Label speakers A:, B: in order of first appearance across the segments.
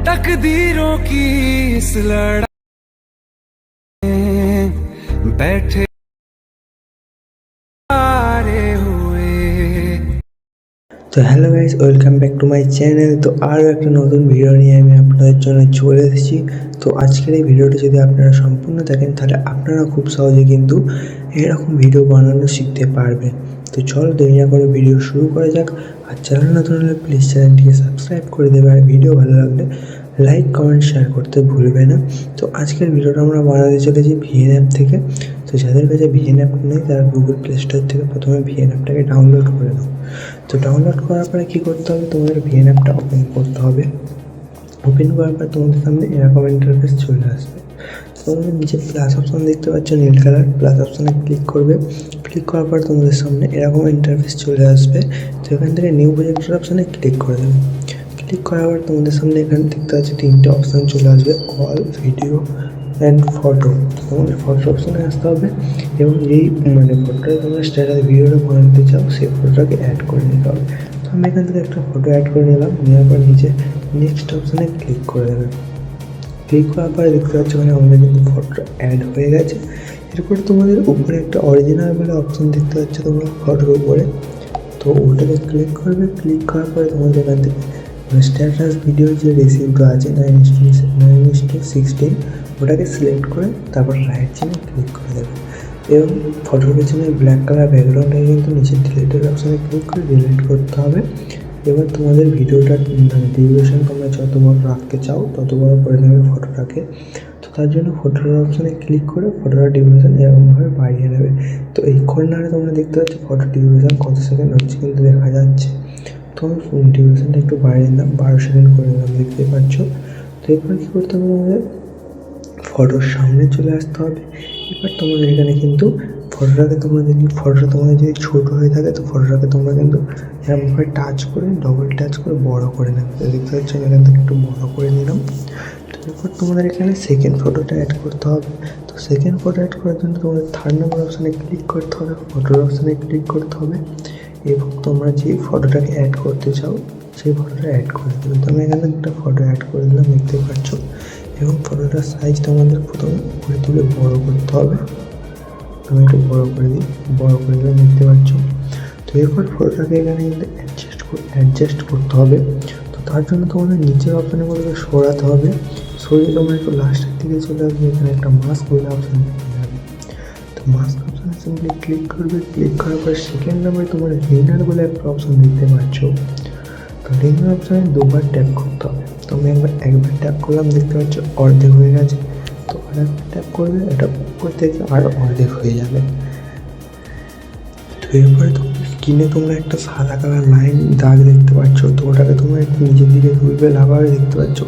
A: तकदीरों की इस लड़ाई में बैठे हारे हुए।
B: তো hello guys, welcome back to my channel. তো আরও একটা নতুন ভিডিও নিয়ে আমি আপনাদের জন্য চলে এসেছি। তো আজকের এই ভিডিওটি যদি আপনারা সম্পূর্ণ দেখেন তাহলে আপনারা খুব সহজে কিন্তু এরকম ভিডিও বানানো শিখতে পারবেন। তো চলো দেরি না করে ভিডিও শুরু করা যাক। আর চ্যানেল নতুন হলে প্লিজ চ্যানেলটিকে সাবস্ক্রাইব করে দেবে, আর ভিডিও ভালো লাগলে লাইক কমেন্ট শেয়ার করতে ভুলবে না। তো আজকের ভিডিওটা আমরা বানাতে চলেছি ভিএন অ্যাপ থেকে। তো যাদের কাছে ভিএন অ্যাপ নেই তারা গুগল প্লে স্টোর থেকে প্রথমে ভিএন অ্যাপটাকে ডাউনলোড করে নাও। তো ডাউনলোড করার পরে কী করতে হবে, তোমাদের ভিএন অ্যাপটা ওপেন করতে হবে। ওপেন করার পর তোমাদের সামনে এরকম ইন্টারফেস চলে আসবে। তো তোমাদের নিচে প্লাস অপশান দেখতে পাচ্ছ নীল কালার, প্লাস অপশানে ক্লিক করবে। ক্লিক করার পর তোমাদের সামনে এরকম ইন্টারফেস চলে আসবে। তো এখান থেকে নিউ প্রজেক্টের অপশানে ক্লিক করে দেবে। ক্লিক করার পর তোমাদের সামনে এখানে দেখতে পাচ্ছি তিনটে অপশান চলে আসবে, অল, ভিডিও অ্যান্ড ফটো। তোমাদের ফটো অপশানে আসতে হবে এবং যেই ফটোটা তোমরা স্ট্যাটাস ভিডিওটা বানাতে চাও সেই ফটোটাকে অ্যাড করে নিতে হবে। তো আমি এখান থেকে একটা ফটো অ্যাড করে নিলাম। নেওয়ার পর নিচে নেক্সট অপশানে ক্লিক করে দেবে। ক্লিক করার পরে দেখতে পাচ্ছ ওখানে আমাদের কিন্তু ফটোটা অ্যাড হয়ে গেছে। এরপরে তোমাদের উপরে একটা অরিজিনাল বলে অপশান দেখতে পাচ্ছ তোমরা ফটোর উপরে, তো ওটাকে ক্লিক করবে। ক্লিক করার পরে তোমাদের এখান থেকে স্ট্যাটাস ভিডিও যে রেসিপিটা আছে 9:16 ওটাকে সিলেক্ট করে তারপর রাইট চিহ্নে ক্লিক করে দেবে এবং ফটোর পেছনে ব্ল্যাক কালার ব্যাকগ্রাউন্ডটাকে কিন্তু নিচের ডিলিটের অপশানে ক্লিক করে ডিলিট করতে হবে। এবার তোমাদের ভিডিওটার ডিউরেশন তোমরা যত বড় রাখতে চাও তত বড় করে নেবে ফটোটাকে। তো তার জন্য ফটোর অপশানে ক্লিক করে ফটোটার ডিউরেশন এরকমভাবে বাড়িয়ে নেবে। তো এই কর্নারে তোমরা দেখতে পাচ্ছ ফটো ডিউরেশন কত সেকেন্ড হচ্ছে কিন্তু দেখা যাচ্ছে। তো আমি ডিউরেশনটা একটু বাড়িয়ে নিলাম, 12 সেকেন্ড করে নিলাম, দেখতে পাচ্ছ। তো এরপর কী করতে হবে, তোমাদের ফটোর সামনে চলে আসতে হবে। এবার তোমাদের এখানে কিন্তু ফটোটা তোমাদের যদি ছোটো হয়ে থাকে তো ফটোটাকে তোমরা কিন্তু এরকমভাবে টাচ করে ডবল টাচ করে বড় করে নেবে। তো দেখতে পাচ্ছ আমি এখান থেকে একটু বড় করে নিলাম। তো এরপর তোমাদের এখানে সেকেন্ড ফটোটা অ্যাড করতে হবে। তো সেকেন্ড ফটো অ্যাড করার জন্য তোমাদের থার্ড নম্বর অপশানে ক্লিক করতে হবে, ফটোর অপশানে ক্লিক করতে হবে এবং তোমরা যে ফটোটাকে অ্যাড করতে চাও সেই ফটোটা অ্যাড করে দেবে। তো আমি এখানে একটা ফটো অ্যাড করে দিলাম, দেখতে পাচ্ছ। এবং ফটোটার সাইজ তোমাদের প্রথমে উপরে তুলে বড় করতে হবে। আমি একটু বড় করে দিলাম, দেখতে পাচ্ছ। তো এরপর ফটোটাকে এখানে কিন্তু অ্যাডজাস্ট করতে হবে। তো তার জন্য তোমাদের নিচের অপশানগুলোকে সরাতে হবে। সরিয়ে তোমরা একটু লাস্টের দিকে চলে আসবে, এখানে একটা মাস্ক বলে অপশান পেয়ে যাবে। তো মাস্ক অপশানে সিম্পলি ক্লিক করবে। ক্লিক করার পর সেকেন্ড নাম্বারে তোমরা রিনার বলে একটা অপশান দেখতে পাচ্ছ। তো রিনার অপশানে দুবার ট্যাপ করতে হবে। তো আমি একবার ট্যাপ করলাম, দেখতে পাচ্ছ অর্ধেক হয়ে গেছে। তো আরেকবার ট্যাপ করবে, এটা উপর থেকে আরও অর্ধেক হয়ে যাবে। তো এরপরে স্ক্রিনে তোমরা একটা সাদা কালার লাইন দাগ দেখতে পাচ্ছ। তো ওটাকে তোমরা একটু নিজের দিকে তুলবে, লাভাবে দেখতে পাচ্ছ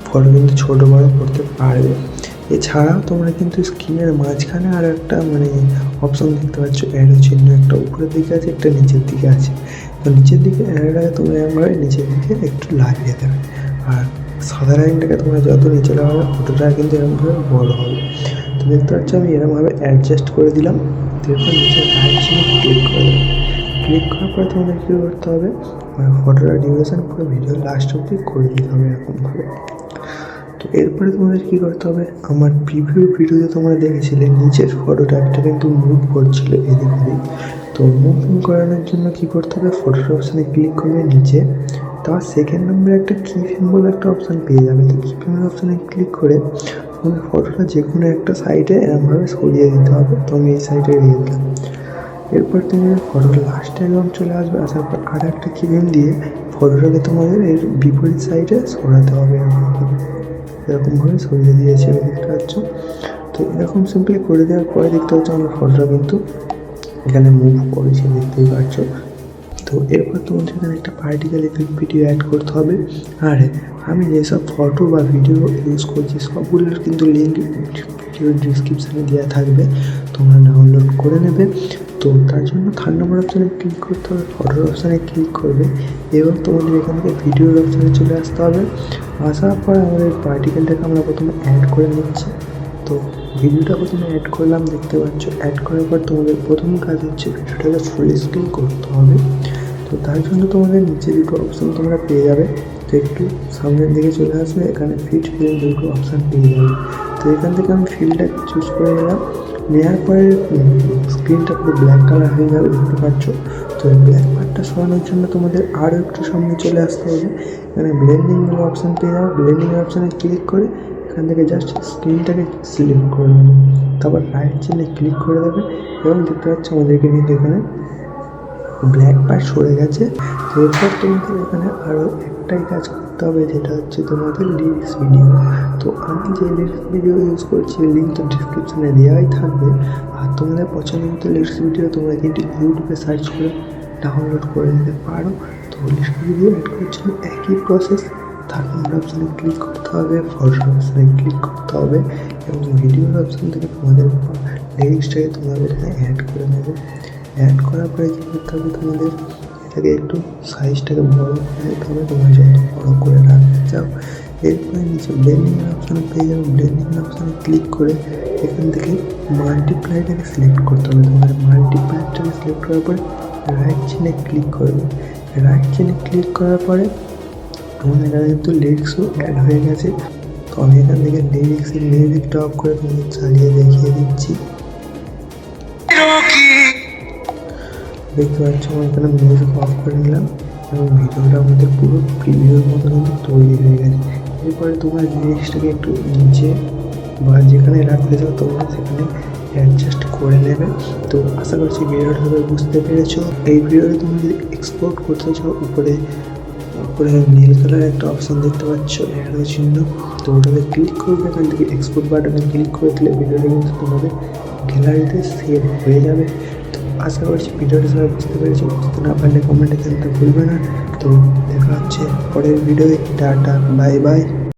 B: ফটো কিন্তু ছোটো বড়ো করতে পারবে। এছাড়াও তোমরা কিন্তু স্ক্রিনের মাঝখানে আর একটা অপশান দেখতে পাচ্ছ, অ্যারো চিহ্ন, একটা উপরের দিকে আছে একটা নিচের দিকে আছে। তো নিচের দিকে অ্যারোটাকে তোমরা এরকমভাবে নিচের দিকে একটু লাগিয়ে দেবে, আর সাদা লাইনটাকে তোমরা যত নিচে লাগাবে ফটোটা কিন্তু এরকমভাবে বড় হবে। তো দেখতে পাচ্ছ আমি এরকমভাবে অ্যাডজাস্ট করে দিলাম। এরপর নিচে রাইট চিহ্নে ক্লিক করে দেবে। ক্লিক করার পরে তোমাদের কী করতে হবে, ফটোটা ডিউরেশন পুরো ভিডিও লাস্ট অবধি করে দিতে হবে এরকমভাবে। তো এরপরে তোমাদের কী করতে হবে, আমার প্রিভিউ ভিডিওতে তোমরা দেখেছিলে নিচের ফটোটা একটা কিন্তু মুভ করছিল এদিক ওদিক। তো মুভিং করানোর জন্য কী করতে হবে, ফটোর অপশানে ক্লিক করবে নিচে, তার সেকেন্ড নম্বরে একটা কি ফ্রেম বলে একটা অপশান পেয়ে যাবে। তো কি ফ্রেমের অপশানে ক্লিক করে তোমাদের ফটোটা যে কোনো একটা সাইডে এরকমভাবে সরিয়ে দিতে হবে। তো আমি এই সাইডে দিয়ে দিলাম। এরপর তোমাদের ফটোটা লাস্টে একদম চলে আসবে, আসার পর আর একটা কি ফ্রেম দিয়ে ফটোটাকে তোমাদের এর বিপরীত সাইডে সরাতে হবে। এরকমভাবে সরিয়ে দিয়েছে, দেখতে পাচ্ছ। তো এরকম সিম্পলি করে দেওয়ার পরে দেখতে পাচ্ছ আমার ফটোটা কিন্তু এখানে মুভ করেছে, দেখতেই পাচ্ছ। তো এরপর তোমাদের এখানে একটা পার্টিকেল ইফেক্ট ভিডিও অ্যাড করতে হবে। আর আমি যেসব ফটো বা ভিডিও ইউজ করছি সবগুলোর কিন্তু লিঙ্ক ভিডিওর ডিসক্রিপশানে দেওয়া থাকবে, তোমরা ডাউনলোড করে নেবে। তো তার জন্য থার্ড নম্বর অপশানে ক্লিক করতে হবে, ফটোর অপশানে ক্লিক করবে এবং তোমাদের এখান থেকে ভিডিওর অপশানে চলে আসতে হবে। আসার পর আমাদের পার্টিকেলটাকে আমরা প্রথমে অ্যাড করে নিচ্ছি। তো ভিডিওটা প্রথমে অ্যাড করলাম, দেখতে পাচ্ছ। অ্যাড করার পর তোমাদের প্রথম কাজ হচ্ছে ভিডিওটাকে ফুল স্ক্রিন করতে হবে। তো তার জন্য তোমাদের নিচে দুটো অপশান তোমরা পেয়ে যাবে, তো একটু সামনের দিকে চলে আসবে, এখানে ফিট ফিল দুটো অপশান পেয়ে যাবে। তো এখান থেকে আমি ফিলটা চুজ করে নিলাম, নেওয়ার পরে স্ক্রিনটা পুরো ব্ল্যাক কালার হয়ে যাবে, দেখতে পাচ্ছ। তো এই ব্ল্যাক পার্টটা সরানোর জন্য তোমাদের আরও একটু সামনে চলে আসতে হবে, এখানে ব্লেন্ডিং বলে অপশান পেয়ে যাবে। ব্লেন্ডিং অপশানে ক্লিক করে এখান থেকে জাস্ট স্ক্রিনটাকে সিলেক্ট করে নেবে, তারপর রাইট চিহ্নে ক্লিক করে দেবে এবং দেখতে পাচ্ছ আমাদেরকে কিন্তু এখানে ব্ল্যাক পার্ট সরে গেছে। তো এরপর তোমাদের এখানে আরও একটাই কাজ করতে হবে, যেটা হচ্ছে তোমাদের লিরিক্স ভিডিও। তো আমি যে লিরিক্স ভিডিও ইউজ করছি লিঙ্ক তো ডিসক্রিপশানে দেওয়াই থাকবে। আর তোমাদের পছন্দের লিরিক্স ভিডিও তোমরা কিন্তু ইউটিউবে সার্চ করে ডাউনলোড করে নিতে পারো। তো লিরিক্স ভিডিও অ্যাড করছি একই প্রসেস, থার্ড অপশানে ক্লিক করতে হবে, ফার্স্ট অপশানে ক্লিক করতে হবে এবং ভিডিওর অপশান থেকে তোমাদের লিরিক্সটাকে তোমাদের এখানে অ্যাড করে নেবে। অ্যাড করার পরে কী করতে হবে, তোমাদের এটাকে একটু সাইজটাকে বড়ো করে নিতে হবে, তোমরা যত বড়ো করে রাখতে চাও। এরপরে নিচে ব্লেন্ডিংয়ের অপশানে পেয়ে যাবে, ব্লেন্ডিংয়ের অপশানে ক্লিক করে এখান থেকে মাল্টিপ্লাইটাকে সিলেক্ট করতে হবে। তোমাদের মাল্টিপ্লাইটাকে সিলেক্ট করার পরে রাইট চিহ্নে ক্লিক করবে। রাইট চিহ্নে ক্লিক করার পরে আমাদের এখানে কিন্তু লিরিক্সও অ্যাড হয়ে গেছে। তো আমি এখান থেকে লিরিক্সের মিউজিকটা অফ করে তোমাদের চালিয়ে দেখিয়ে দিচ্ছি। দেখতে পাচ্ছ আমি এখানে মিউজিক অফ করে নিলাম এবং ভিডিওটা আমাদের পুরো প্রিভিউর মতো কিন্তু তৈরি হয়ে গেছে। এরপরে তোমরা লিরিক্সটাকে একটু নিচে বা যেখানে রাখতে চাও তোমরা সেখানে অ্যাডজাস্ট করে নেবে। তো আশা করছি ভিডিওটা সবাই বুঝতে পেরেছো। এই ভিডিওটা তুমি যদি এক্সপোর্ট করতে চাও উপরে নীল কালার একটা অপশান দেখতে পাচ্ছ অ্যারো চিহ্ন, তো ওটাকে ক্লিক করবে। এখান থেকে এক্সপোর্ট বাটনে ক্লিক করে দিলে ভিডিওটা কিন্তু তোমাদের গ্যালারিতে সেভ হয়ে যাবে। তো আশা করছি ভিডিওটা সবাই বুঝতে পেরেছি। বুঝতে না পারলে কমেন্টে জানতে ভুলবে না। তো দেখা হচ্ছে পরের ভিডিওয়ে। Tata, bye bye.